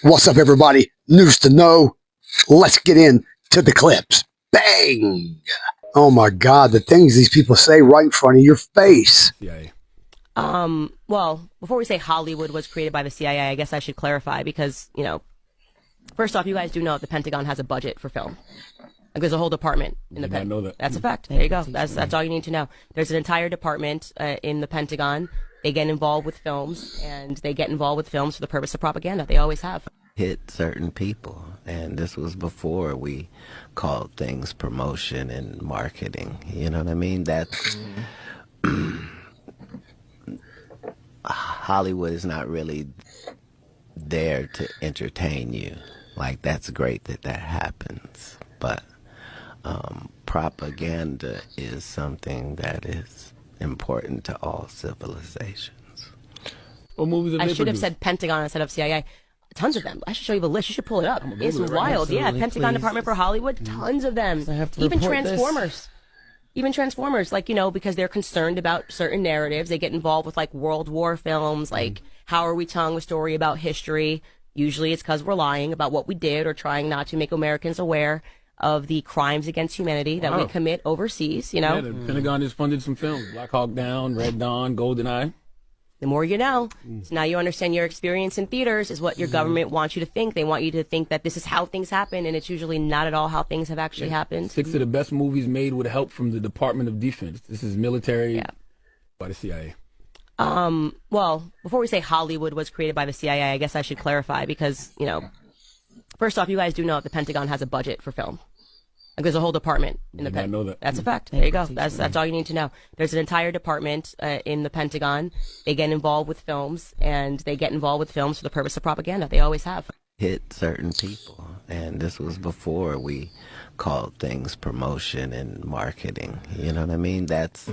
What's up, everybody? News to know. Let's get into the clips. Bang! Oh my God, the things these people say right in front of your face. CIA. Well, before we say Hollywood was created by the CIA, I guess I should clarify because, first off, you guys do know the Pentagon has a budget for film. Like there's a whole department in the Pentagon. Know that. That's a fact. There you go. That's all you need to know. There's an entire department in the Pentagon. They get involved with films, and they get involved with films for the purpose of propaganda. They always have. Hit certain people, and this was before we called things promotion and marketing. You know what I mean? That's Hollywood is not really there to entertain you. Like, that's great that that happens, but propaganda is something that is important to all civilizations. What movies have I they should have produced? said Pentagon instead of CIA. Tons of them. I should show you the list. You should pull it up. It's Google it right wild. now. Yeah, Pentagon please. Department for Hollywood. Tons of them. I have to Even report this. Transformers. Even Transformers, because they're concerned about certain narratives. They get involved with World War films, how are we telling a story about history? Usually it's because we're lying about what we did or trying not to make Americans aware of the crimes against humanity that we Wow. commit overseas, Yeah, the Pentagon has funded some films. Black Hawk Down, Red Dawn, GoldenEye. The more you know. So now you understand your experience in theaters is what your government wants you to think. They want you to think that this is how things happen, and it's usually not at all how things have actually happened. 6 of the best movies made with help from the Department of Defense. This is military by the CIA. Well, before we say Hollywood was created by the CIA, I guess I should clarify because, first off, you guys do know the Pentagon has a budget for film. Like there's a whole department in the Did not know that. That's a fact. There you go. That's all you need to know. There's an entire department in the Pentagon. They get involved with films, and they get involved with films for the purpose of propaganda. They always have. Hit certain people, and this was before we called things promotion and marketing. You know what I mean? That's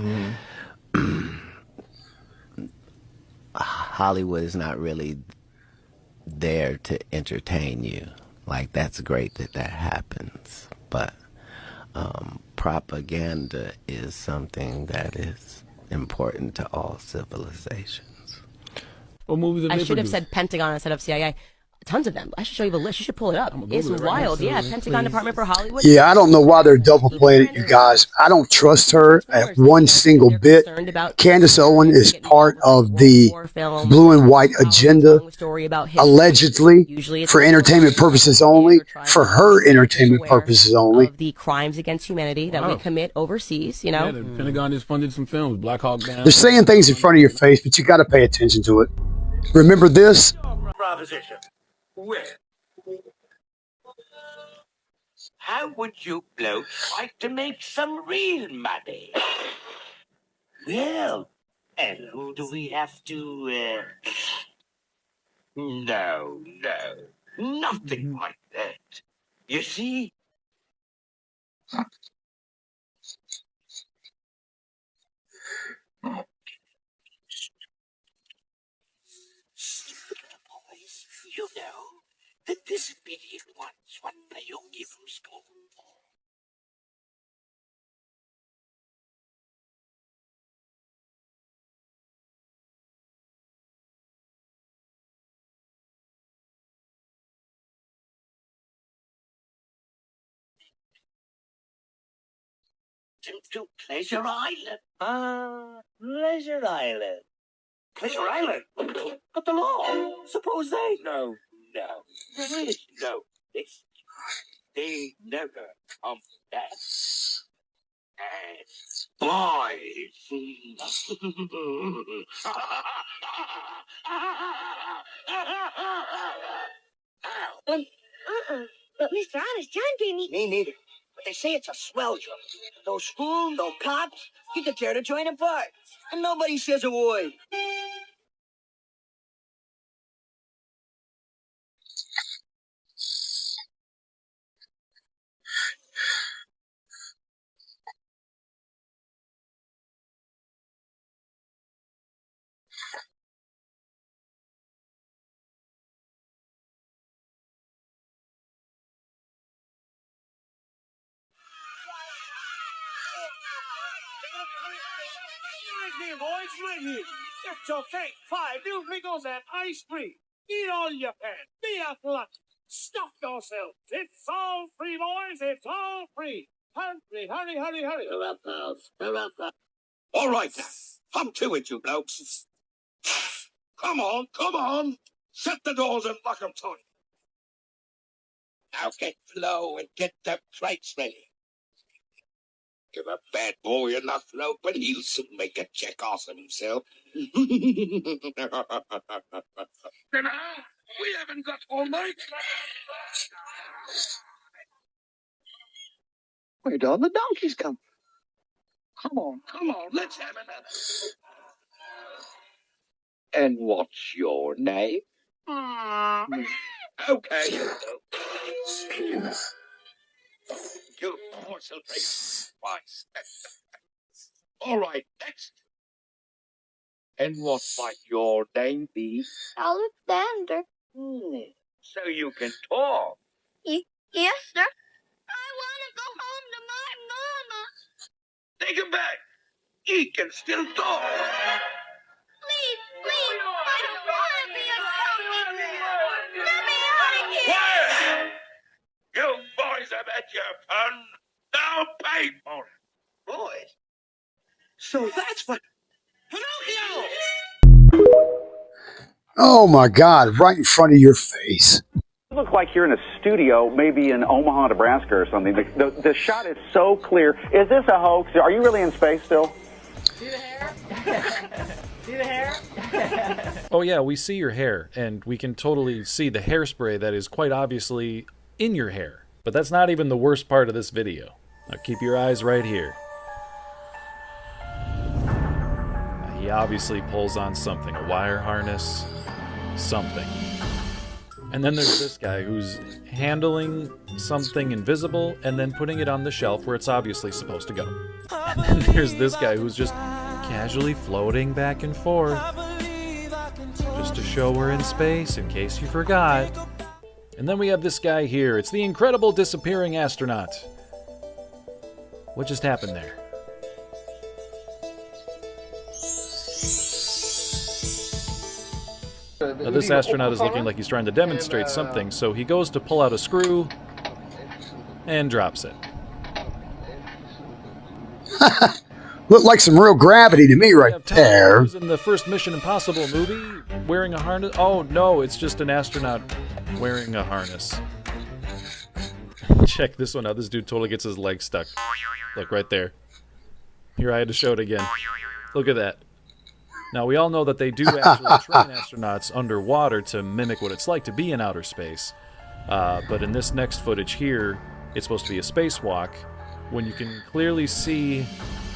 Hollywood is not really there to entertain you. Like, that's great that that happens, but propaganda is something that is important to all civilizations. What movies have I they should have produced? said Pentagon instead of CIA. Tons of them. I should show you the list. You should pull it up. It's Google it right wild. now. Yeah, Pentagon Department for Hollywood. Yeah, I don't know why they're double playing it, you guys. I don't trust her at one single bit. Candace Owen is part of the blue and white agenda, allegedly, for entertainment purposes only, for her entertainment purposes only. Of the crimes against humanity that we commit overseas, Yeah, the Pentagon has funded some films. Black Hawk Down. They're saying things in front of your face, but you got to pay attention to it. Remember this? Proposition. Well, how would you blokes like to make some real money? Well, and who do we have to, No, nothing like that. You see? Boys, you know that this idiot wants one yogi from school. To Pleasure Island. Pleasure Island. Pleasure Island? But the law. Suppose they... No. There is no this. They never come back. As boys. But Mr. Honest John gave me... Me neither. But they say it's a swell job. No school, no cops. You could tear the joint apart. And nobody says a word. Boys, right here. It's okay. 5 new Migos and ice cream. Eat all you can. Be a glut. Stuff yourself. It's all free, boys. It's all free. Hurry, hurry, hurry, hurry. All right, then. Come to it, you blokes. Come on, come on. Shut the doors and lock them tight. Now get low and get the crates ready. Give a bad boy enough load, but he'll soon make a check off of himself. We haven't got all night. Where'd all the donkeys come? Come on, let's have another. And what's your name? Okay. You horse will take twice. All right, next. And what might your name be? Alexander. So you can talk. Yes, sir. I want to go home to my mama. Take him back. He can still talk. Please, I don't want to be a donkey. Let me out of here. Quiet! You boys have had your fun. Now pay for it. Boys? So that's what... Pinocchio! Oh my God, right in front of your face. It looks like you're in a studio, maybe in Omaha, Nebraska or something. The shot is so clear. Is this a hoax? Are you really in space still? See the hair? See the hair? Oh yeah, we see your hair, and we can totally see the hairspray that is quite obviously in your hair. But that's not even the worst part of this video. Now keep your eyes right here. He obviously pulls on something, a wire harness, something. And then there's this guy who's handling something invisible and then putting it on the shelf where it's obviously supposed to go. And then there's this guy who's just casually floating back and forth just to show we're in space, in case you forgot. And then we have this guy here. It's the incredible disappearing astronaut. What just happened there? Now this astronaut is looking like he's trying to demonstrate something, so he goes to pull out a screw and drops it. Looked like some real gravity to me right there. In the first Mission Impossible movie, wearing a harness. Oh no, it's just an astronaut wearing a harness. Check this one out. This dude totally gets his leg stuck. Look right there. Here, I had to show it again. Look at that. Now, we all know that they do actually train astronauts underwater to mimic what it's like to be in outer space. But in this next footage here, it's supposed to be a spacewalk, when you can clearly see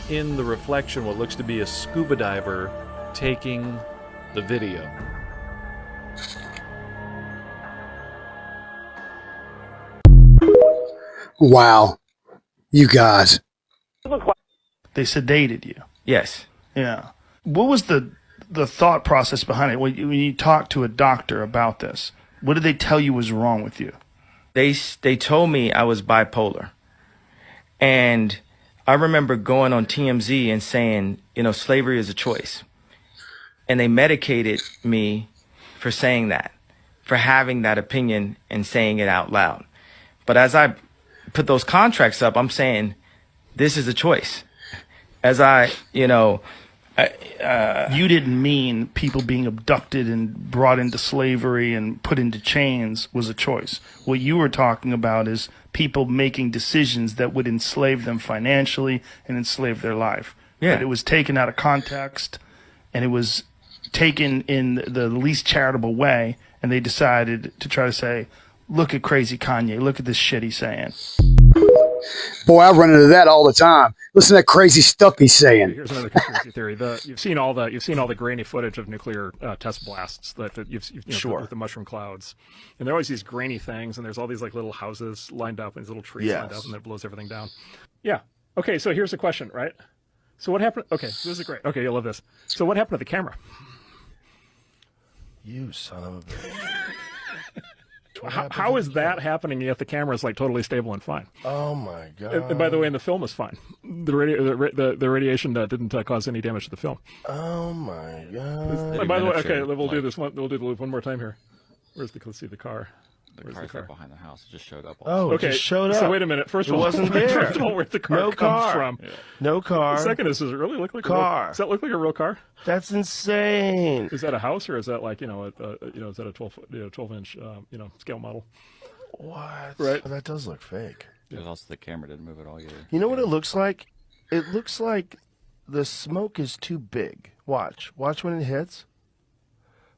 in the reflection what looks to be a scuba diver taking the video. Wow. You guys. They sedated you. Yes. Yeah. What was the thought process behind it? When you talked to a doctor about this, what did they tell you was wrong with you? They told me I was bipolar. And I remember going on TMZ and saying, you know, slavery is a choice. And they medicated me for saying that, for having that opinion and saying it out loud. But as I put those contracts up, I'm saying this is a choice. As I, you know... you didn't mean people being abducted and brought into slavery and put into chains was a choice. What you were talking about is people making decisions that would enslave them financially and enslave their life. Yeah. But it was taken out of context, and it was taken in the least charitable way, and they decided to try to say, look at crazy Kanye, look at this shit he's saying. Boy, I run into that all the time. Listen to that crazy stuff he's saying. Here's another conspiracy theory. You've seen all the grainy footage of nuclear test blasts that you've Sure. with the mushroom clouds, and there are always these grainy things, and there's all these like little houses lined up and these little trees lined up, and then it blows everything down. Yeah. Okay. So here's the question, right? So what happened? Okay, this is great. Okay, you'll love this. So what happened to the camera? You son of a bitch. How is that happening yet the camera is like totally stable and fine? Oh my god! And by the way, and the film is fine. The radiation didn't cause any damage to the film. Oh my god! And by the way, okay, we'll do this one. We'll do the loop one more time here. Let's see the car. The car's right behind the house. It just showed up. Oh, okay. it just showed up. So wait a minute. First of all, it wasn't there. First of all, where the car comes from. Yeah. No car. Second is, does it really look like car? A real, does that look like a real car? That's insane. Is that a house or is that like is that a 12-inch scale model? What? Right. Oh, that does look fake. There's also the camera didn't move at all either. You know what it looks like? It looks like the smoke is too big. Watch when it hits.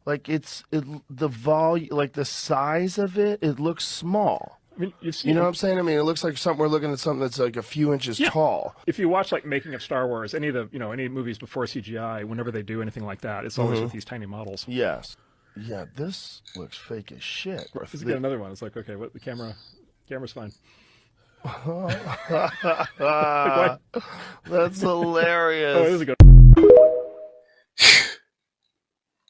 Like the volume, like the size of it, it looks small. I mean, you know what I'm saying? I mean, it looks like we're looking at something that's like a few inches tall. If you watch like making of Star Wars, any of the any movies before CGI, whenever they do anything like that, it's always with these tiny models. Yes. Yeah, this looks fake as shit. This is another one. It's like, okay, what the camera's fine. Like, that's hilarious. Oh, this is good.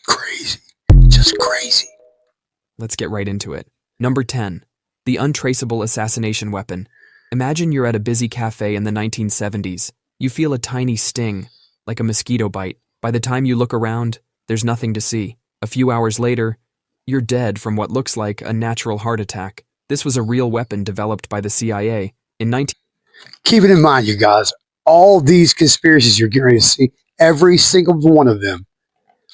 Crazy. Just crazy. Let's get right into it. Number 10. The untraceable assassination weapon. Imagine you're at a busy cafe in the 1970s. You feel a tiny sting, like a mosquito bite. By the time you look around, there's nothing to see. A few hours later, you're dead from what looks like a natural heart attack. This was a real weapon developed by the CIA in 19... Keep it in mind, you guys, all these conspiracies you're getting ready to see, every single one of them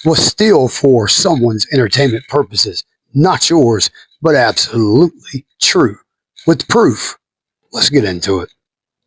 was still for someone's entertainment purposes. Not yours, but absolutely true. With proof. Let's get into it.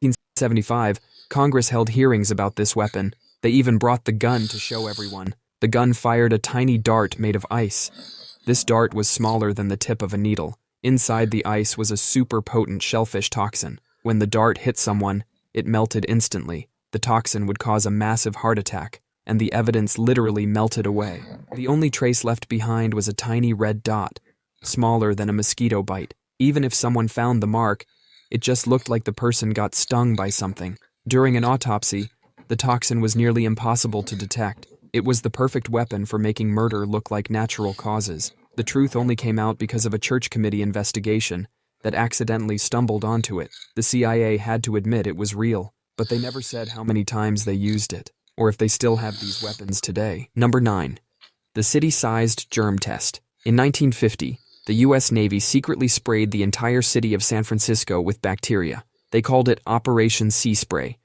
1975, Congress held hearings about this weapon. They even brought the gun to show everyone. The gun fired a tiny dart made of ice. This dart was smaller than the tip of a needle. Inside the ice was a super potent shellfish toxin. When the dart hit someone, it melted instantly. The toxin would cause a massive heart attack, and the evidence literally melted away. The only trace left behind was a tiny red dot, smaller than a mosquito bite. Even if someone found the mark, it just looked like the person got stung by something. During an autopsy, the toxin was nearly impossible to detect. It was the perfect weapon for making murder look like natural causes. The truth only came out because of a church committee investigation that accidentally stumbled onto it. The CIA had to admit it was real, but they never said how many times they used it, or if they still have these weapons today. Number 9. The city-sized germ test. In 1950, the U.S. Navy secretly sprayed the entire city of San Francisco with bacteria. They called it Operation Sea Spray,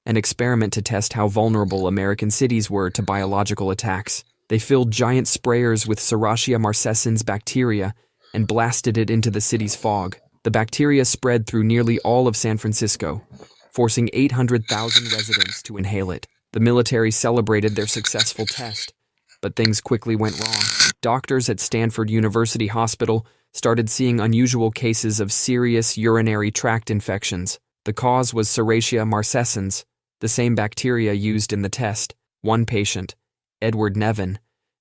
an experiment to test how vulnerable American cities were to biological attacks. They filled giant sprayers with Serratia marcescens bacteria and blasted it into the city's fog. The bacteria spread through nearly all of San Francisco, forcing 800,000 residents to inhale it. The military celebrated their successful test, but things quickly went wrong. Doctors at Stanford University Hospital started seeing unusual cases of serious urinary tract infections. The cause was Serratia marcescens, the same bacteria used in the test. One patient, Edward Nevin,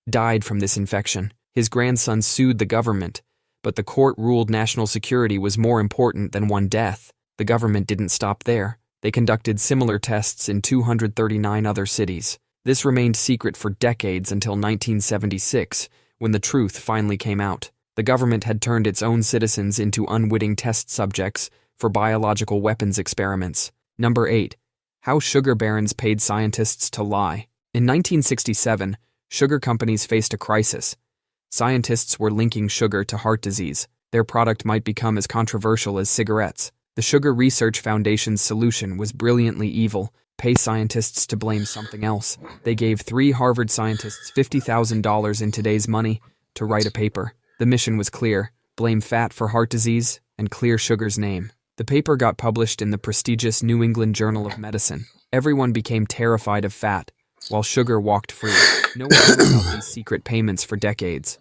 died from this infection. His grandson sued the government, but the court ruled national security was more important than one death. The government didn't stop there. They conducted similar tests in 239 other cities. This remained secret for decades until 1976, when the truth finally came out. The government had turned its own citizens into unwitting test subjects for biological weapons experiments. Number 8. How sugar barons paid scientists to lie. In 1967, sugar companies faced a crisis. Scientists were linking sugar to heart disease. Their product might become as controversial as cigarettes. The Sugar Research Foundation's solution was brilliantly evil. Pay scientists to blame something else. They gave 3 Harvard scientists $50,000 in today's money to write a paper. The mission was clear: blame fat for heart disease and clear sugar's name. The paper got published in the prestigious New England Journal of Medicine. Everyone became terrified of fat, while sugar walked free. No one knew about these secret payments for decades.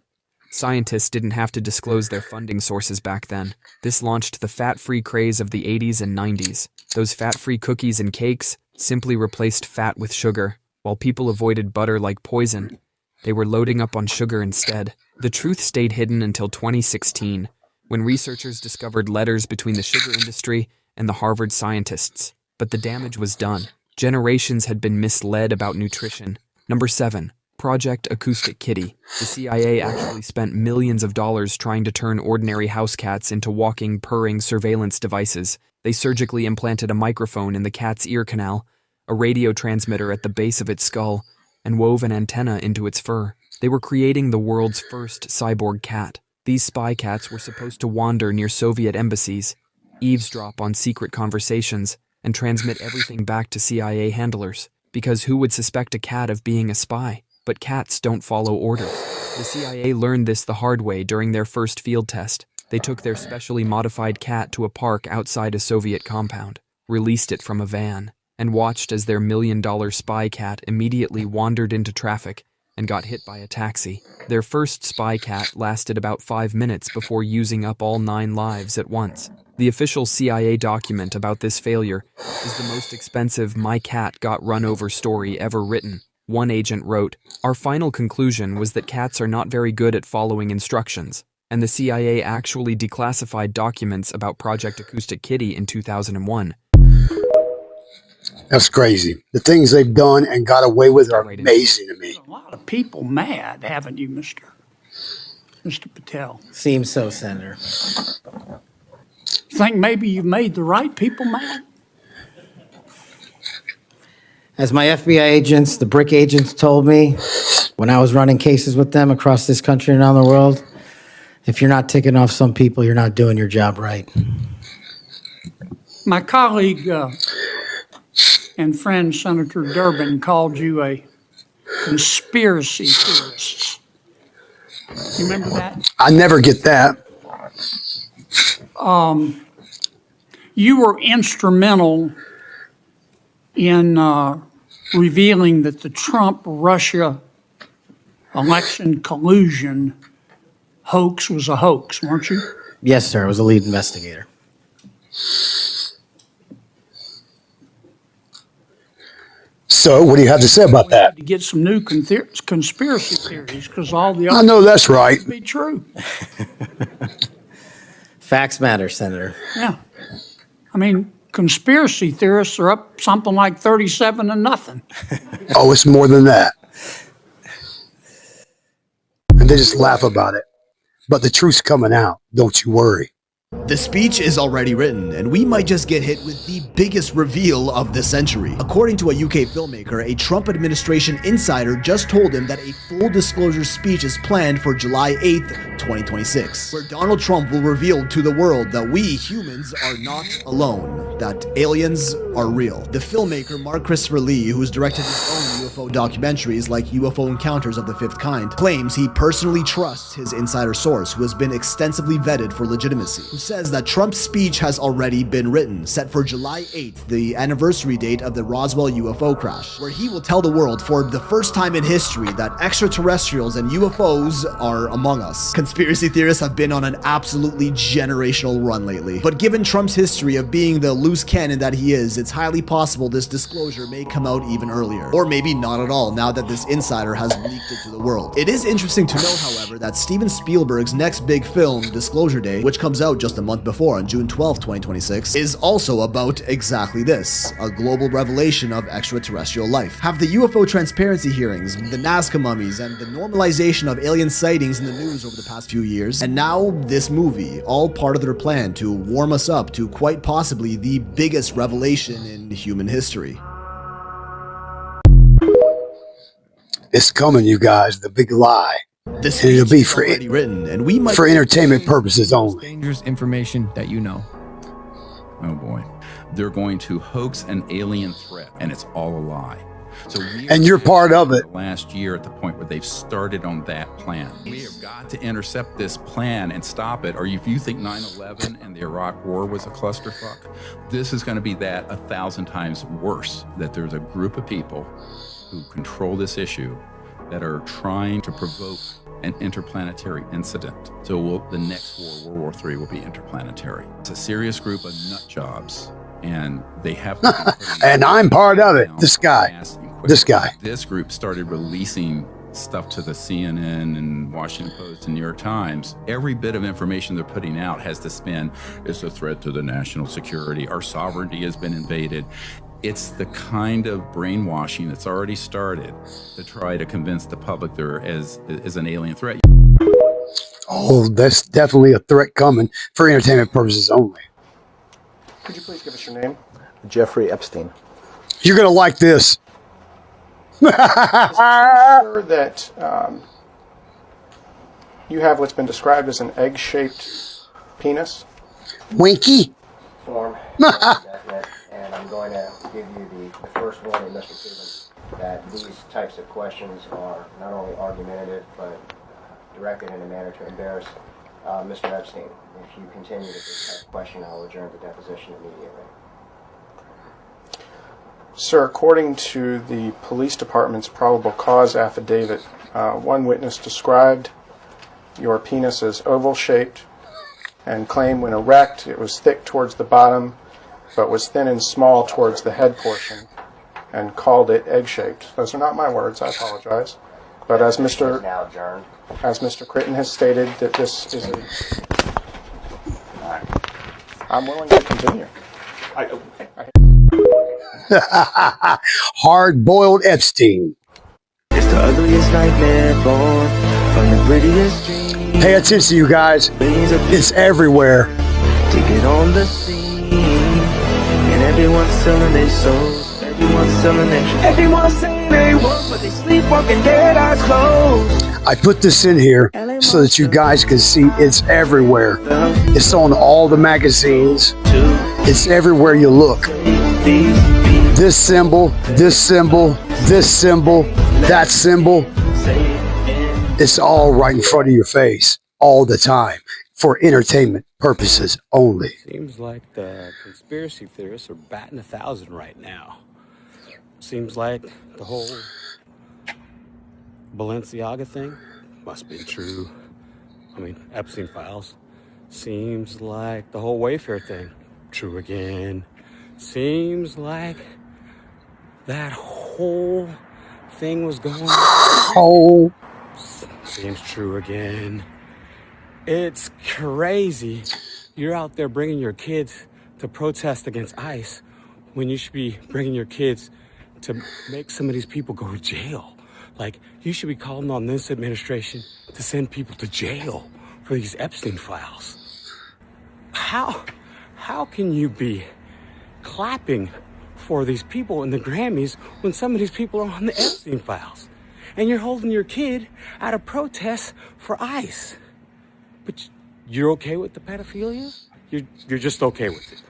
Scientists didn't have to disclose their funding sources back then. This launched the fat-free craze of the 80s and 90s. Those fat-free cookies and cakes simply replaced fat with sugar. While people avoided butter like poison, they were loading up on sugar instead. The truth stayed hidden until 2016, when researchers discovered letters between the sugar industry and the Harvard scientists. But the damage was done. Generations had been misled about nutrition. Number 7. Project Acoustic Kitty. The CIA actually spent millions of dollars trying to turn ordinary house cats into walking, purring surveillance devices. They surgically implanted a microphone in the cat's ear canal, a radio transmitter at the base of its skull, and wove an antenna into its fur. They were creating the world's first cyborg cat. These spy cats were supposed to wander near Soviet embassies, eavesdrop on secret conversations, and transmit everything back to CIA handlers. Because who would suspect a cat of being a spy? But cats don't follow orders. The CIA learned this the hard way during their first field test. They took their specially modified cat to a park outside a Soviet compound, released it from a van, and watched as their $1 million spy cat immediately wandered into traffic and got hit by a taxi. Their first spy cat lasted about 5 minutes before using up all 9 lives at once. The official CIA document about this failure is the most expensive "my cat got run over" story ever written. One agent wrote, "Our final conclusion was that cats are not very good at following instructions," and the CIA actually declassified documents about Project Acoustic Kitty in 2001. That's crazy. The things they've done and got away with are amazing to me. A lot of people mad, haven't you, Mr. Patel? Seems so, Senator. Think maybe you've made the right people mad? As my FBI agents, the BRIC agents, told me when I was running cases with them across this country and around the world, if you're not ticking off some people, you're not doing your job right. My colleague and friend Senator Durbin called you a conspiracy theorist. You remember that? I never get that. You were instrumental in revealing that the Trump-Russia election collusion hoax was a hoax, weren't you? Yes, sir. I was a lead investigator. So, what do you have to say about that? To get some new conspiracy theories, because all the I know that's right. be true. Facts matter, Senator. Yeah. I mean, conspiracy theorists are up something like 37-0. Oh, it's more than that. And they just laugh about it. But the truth's coming out. Don't you worry. The speech is already written, and we might just get hit with the biggest reveal of the century. According to a UK filmmaker, a Trump administration insider just told him that a full disclosure speech is planned for July 8th, 2026, where Donald Trump will reveal to the world that we humans are not alone, that aliens are real. The filmmaker Mark Christopher Lee, who's directed his own UFO documentaries like UFO Encounters of the Fifth Kind, claims he personally trusts his insider source, who has been extensively vetted for legitimacy, who says that Trump's speech has already been written, set for July 8th, the anniversary date of the Roswell UFO crash, where he will tell the world for the first time in history that extraterrestrials and UFOs are among us. Conspiracy theorists have been on an absolutely generational run lately, but given Trump's history of being the loose cannon that he is, it's highly possible this disclosure may come out even earlier, or maybe not at all now that this insider has leaked it to the world. It is interesting to know, however, that Steven Spielberg's next big film, Disclosure Day, which comes out just a month before on June 12, 2026, is also about exactly this, a global revelation of extraterrestrial life. Have the UFO transparency hearings, the Nazca mummies, and the normalization of alien sightings in the news over the past few years, and now this movie, all part of their plan to warm us up to quite possibly the biggest revelation in human history. It's coming, you guys, the big lie. This it'll be for already written, and we might for entertainment purposes only. Dangerous information that you know. Oh boy, they're going to hoax an alien threat, and it's all a lie. So and you're part of it. Last year, at the point where they've started on that plan, we have got to intercept this plan and stop it. Or if you think 9/11 and the Iraq War was a clusterfuck, this is going to be that 1,000 times worse. That there's a group of people who control this issue that are trying to provoke an interplanetary incident. So the next war, World War III, will be interplanetary. It's a serious group of nut jobs, and they have to and I'm part of it. This guy. This group started releasing stuff to the CNN and Washington Post and New York Times. Every bit of information they're putting out has the spin, it's a threat to the national security, our sovereignty has been invaded. It's the kind of brainwashing that's already started to try to convince the public there is an alien threat. Oh, that's definitely a threat coming for entertainment purposes only. Could you please give us your name? Jeffrey Epstein. You're going to like this. Sure that You have what's been described as an egg-shaped penis. Winky? Form, definite, and I'm going to give you the first warning, Mr. Cubans, that these types of questions are not only argumentative, but directed in a manner to embarrass Mr. Epstein. If you continue with this type of question, I will adjourn the deposition immediately. Sir, according to the police department's probable cause affidavit, one witness described your penis as oval-shaped and claimed when erect it was thick towards the bottom but was thin and small towards the head portion, and called it egg-shaped. Those are not my words, I apologize. But as Mr. Critton has stated, that this is I'm willing to continue. Hard-boiled Epstein. It's the ugliest nightmare born from the prettiest dream. Pay attention, you guys. It's everywhere. To get on the scene, and everyone's selling their souls. Everyone's selling everyone's saying they want, but they sleepwalking dead eyes closed. I put this in here so that you guys can see it's everywhere. It's on all the magazines. It's everywhere you look. This symbol, this symbol, this symbol, that symbol. It's all right in front of your face all the time for entertainment purposes only. Seems like the conspiracy theorists are batting 1,000 right now. Seems like the whole Balenciaga thing must be true. I mean, Epstein files. Seems like the whole Wayfair thing, true again. Seems like that whole thing was going on. Seems true again. It's crazy. You're out there bringing your kids to protest against ICE when you should be bringing your kids to make some of these people go to jail. Like, you should be calling on this administration to send people to jail for these Epstein files. How can you be clapping for these people in the Grammys when some of these people are on the Epstein files? And you're holding your kid at a protest for ICE. But you're okay with the pedophilia? You're just okay with it.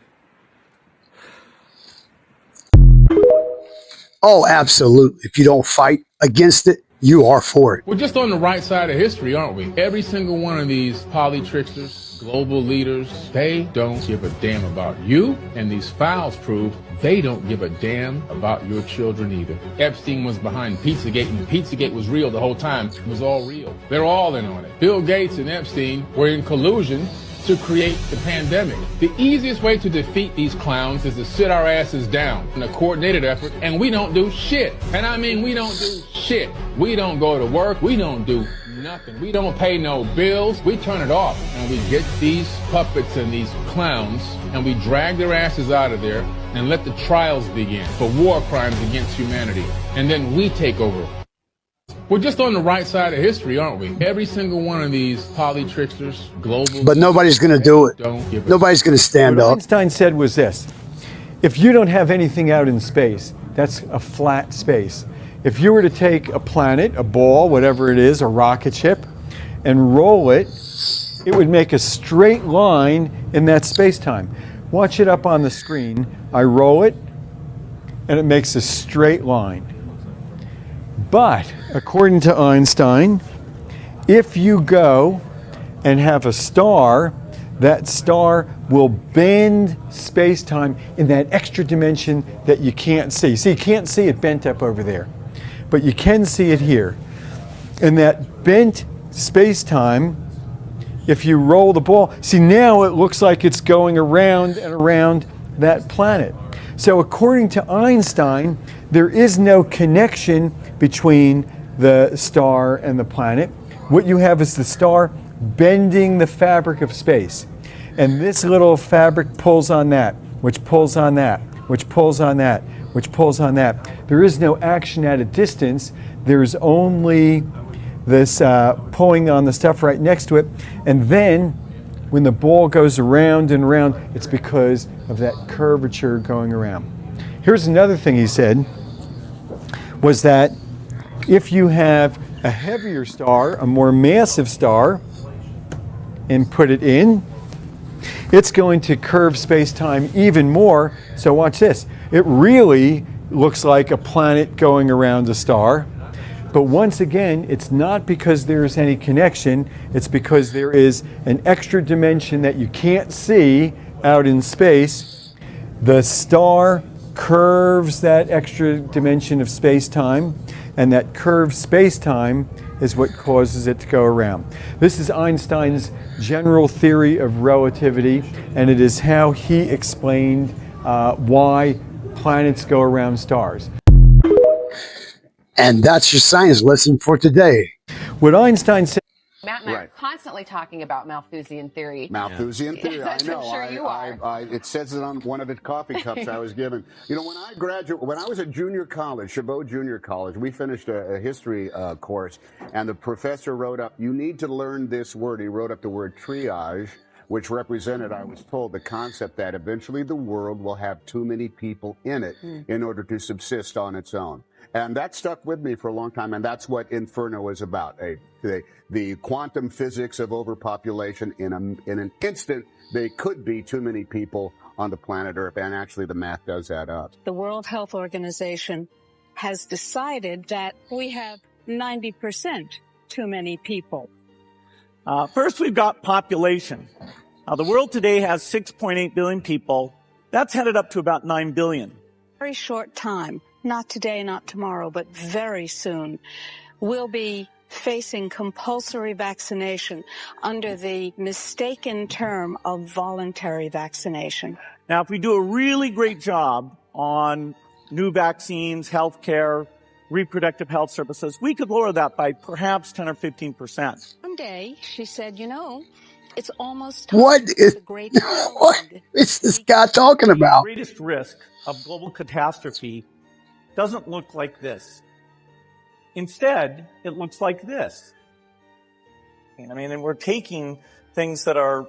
Oh, absolutely. If you don't fight against it, you are for it. We're just on the right side of history, aren't we? Every single one of these poly-tricksters, global leaders, they don't give a damn about you. And these files prove they don't give a damn about your children either. Epstein was behind Pizzagate, and Pizzagate was real the whole time. It was all real. They're all in on it. Bill Gates and Epstein were in collusion to create the pandemic. The easiest way to defeat these clowns is to sit our asses down in a coordinated effort, and we don't do shit. And I mean, we don't do shit. We don't go to work. We don't do nothing. We don't pay no bills. We turn it off, and we get these puppets and these clowns, and we drag their asses out of there and let the trials begin for war crimes against humanity. And then we take over. We're just on the right side of history, aren't we? Every single one of these poly-tricksters, global... But nobody's going to do it. Nobody's going to stand up. What Einstein said was this: if you don't have anything out in space, that's a flat space. If you were to take a planet, a ball, whatever it is, a rocket ship, and roll it, it would make a straight line in that space-time. Watch it up on the screen. I roll it, and it makes a straight line. But, according to Einstein, if you go and have a star, that star will bend space-time in that extra dimension that you can't see. See, you can't see it bent up over there, but you can see it here. And that bent space-time, if you roll the ball, see, now it looks like it's going around and around that planet. So according to Einstein, there is no connection between the star and the planet. What you have is the star bending the fabric of space. And this little fabric pulls on that, which pulls on that, which pulls on that, which pulls on that. There is no action at a distance. There's only this pulling on the stuff right next to it. And then when the ball goes around and around, it's because of that curvature going around. Here's another thing he said, was that if you have a heavier star, a more massive star, and put it in, it's going to curve space-time even more. So watch this. It really looks like a planet going around a star. But once again, it's not because there's any connection. It's because there is an extra dimension that you can't see out in space. The star curves that extra dimension of space-time, and that curved space-time is what causes it to go around. This is Einstein's general theory of relativity, and it is how he explained why planets go around stars. And that's your science lesson for today. What Einstein said. Matt and I are constantly talking about Malthusian theory. Malthusian theory, I know. I'm sure you are. It says it on one of the coffee cups I was given. You know, when I was at junior college, Chabot Junior College, we finished a history course, and the professor wrote up, you need to learn this word. He wrote up the word triage, which represented, I was told, the concept that eventually the world will have too many people in it in order to subsist on its own. And that stuck with me for a long time, and that's what Inferno is about. The quantum physics of overpopulation. In an instant, there could be too many people on the planet Earth, and actually the math does add up. The World Health Organization has decided that we have 90% too many people. First, we've got population. The world today has 6.8 billion people. That's headed up to about 9 billion. Very short time, not today, not tomorrow, but very soon, we'll be facing compulsory vaccination under the mistaken term of voluntary vaccination. Now, if we do a really great job on new vaccines, healthcare, reproductive health services, we could lower that by perhaps 10 or 15%. One day, she said, you know, it's almost time What is this guy talking about? The greatest risk of global catastrophe doesn't look like this. Instead, it looks like this. I mean, and we're taking things that are,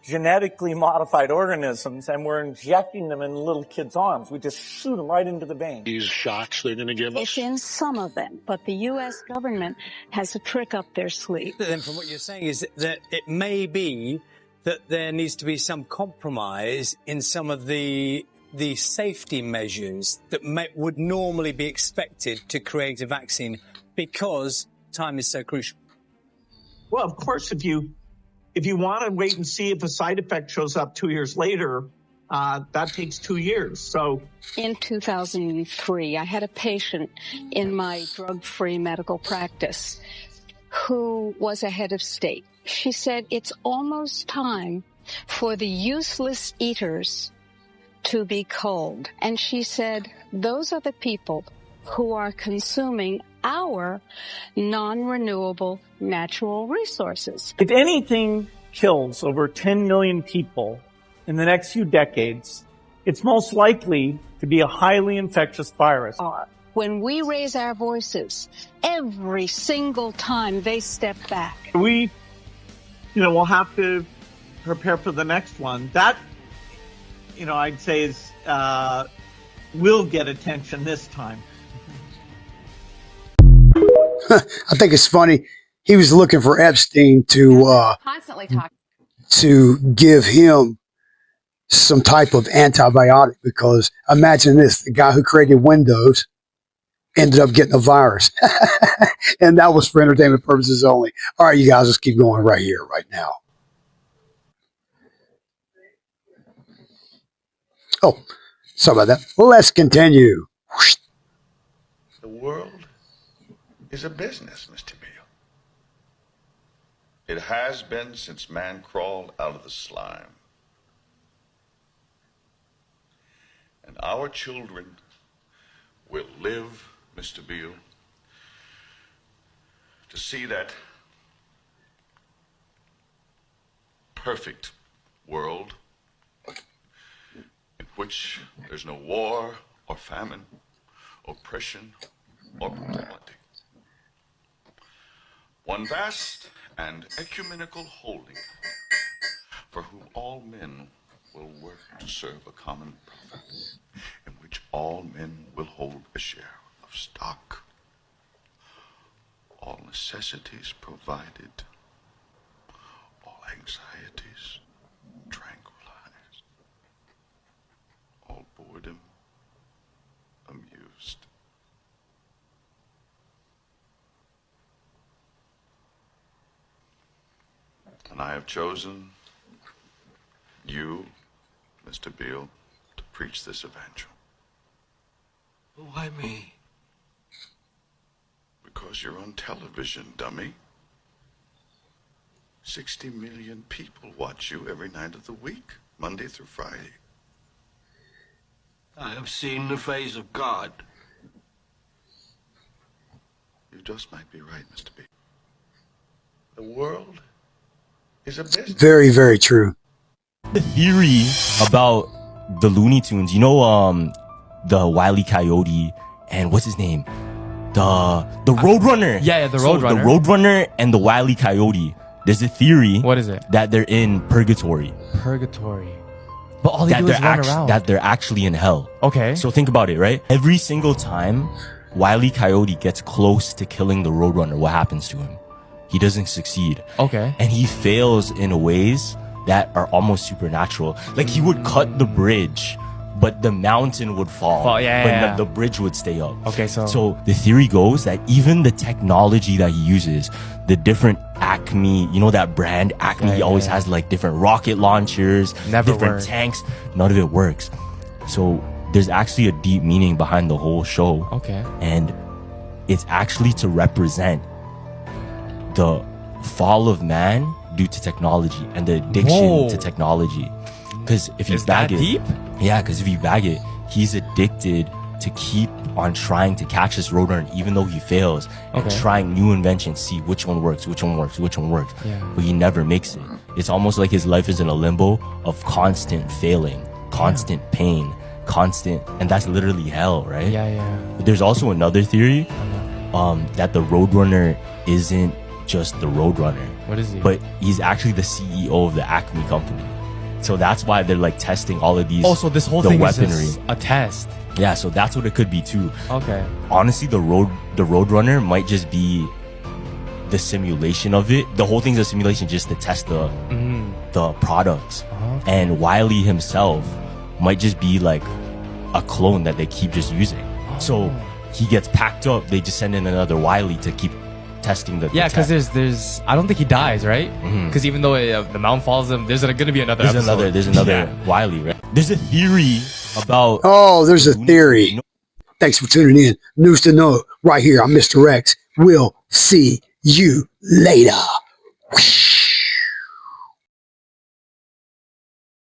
genetically modified organisms, and we're injecting them in little kids' arms. We just shoot them right into the vein. These shots they're going to give us? It's in some of them, but the U.S. government has a trick up their sleeve. Then from what you're saying is that it may be that there needs to be some compromise in some of the safety measures that would normally be expected to create a vaccine because time is so crucial. Well, of course, if you want to wait and see if a side effect shows up 2 years later, that takes 2 years. So in 2003, I had a patient in my drug-free medical practice who was a head of state. She said, it's almost time for the useless eaters to be culled. And she said, those are the people who are consuming our non-renewable natural resources. If anything kills over 10 million people in the next few decades, it's most likely to be a highly infectious virus. When we raise our voices, every single time they step back. We, we'll have to prepare for the next one. That, I'd say is, will get attention this time. I think it's funny. He was looking for Epstein to Constantly talking. to give him some type of antibiotic, because imagine this, the guy who created Windows ended up getting a virus. And that was for entertainment purposes only. All right, you guys, let's keep going right here, right now. Oh, sorry about that. Let's continue. The world is a business, Mr. Beale. It has been since man crawled out of the slime. And our children will live, Mr. Beale, to see that perfect world in which there's no war or famine, oppression or brutality. One vast and ecumenical holding for whom all men will work to serve a common profit, in which all men will hold a share of stock, all necessities provided, all anxieties tranquilized, all boredom amused. And I have chosen you, Mr. Beale, to preach this evangel. Why me? Because you're on television, dummy. 60 million people watch you every night of the week, Monday through Friday. I have seen the face of God. You just might be right, Mr. B. The world is a business. Very, very true. The theory about the Looney Tunes, you know, the Wile E. Coyote and what's his name? The Roadrunner. Yeah, the So Roadrunner. the Roadrunner and the Wile E. Coyote. There's a theory. What is it? That they're in purgatory. Purgatory. But all they do is run around. That they're actually in hell. Okay. So think about it, right? Every single time Wile E. Coyote gets close to killing the Roadrunner, what happens to him? He doesn't succeed. Okay. And he fails in ways that are almost supernatural. Like he would cut the bridge, but the mountain would fall. But the bridge would stay up. Okay, so the theory goes that even the technology that he uses, the different Acme, you know that brand Acme, he always has like different rocket launchers, different works. tanks. None of it works. So there's actually a deep meaning behind the whole show. Okay. And it's actually to represent the fall of man due to technology and the addiction to technology. Because if you bag it, deep? Yeah, because if you bag it, he's addicted to keep on trying to catch this Roadrunner even though he fails and trying new inventions, see which one works, which one works, which one works. Yeah. But he never makes it. It's almost like his life is in a limbo of constant failing, constant pain, and that's literally hell, right? Yeah. But there's also another theory that the Roadrunner isn't just the Roadrunner. What is he? But he's actually the CEO of the Acme company. So that's why they're like testing all of these. Oh, so this whole the thing weaponry. is just a test. Yeah, so that's what it could be too. Okay. Honestly, the Roadrunner might just be the simulation of it. The whole thing's a simulation just to test the products. And Wiley himself might just be like a clone that they keep just using. So he gets packed up, they just send in another Wiley to keep testing the because there's I don't think he dies, right? Because even though the mountain follows him, there's gonna be another episode. There's another Wiley, right? There's a theory about there's a theory. Thanks for tuning in. News to know right here. I'm Mr. X. We'll see you later.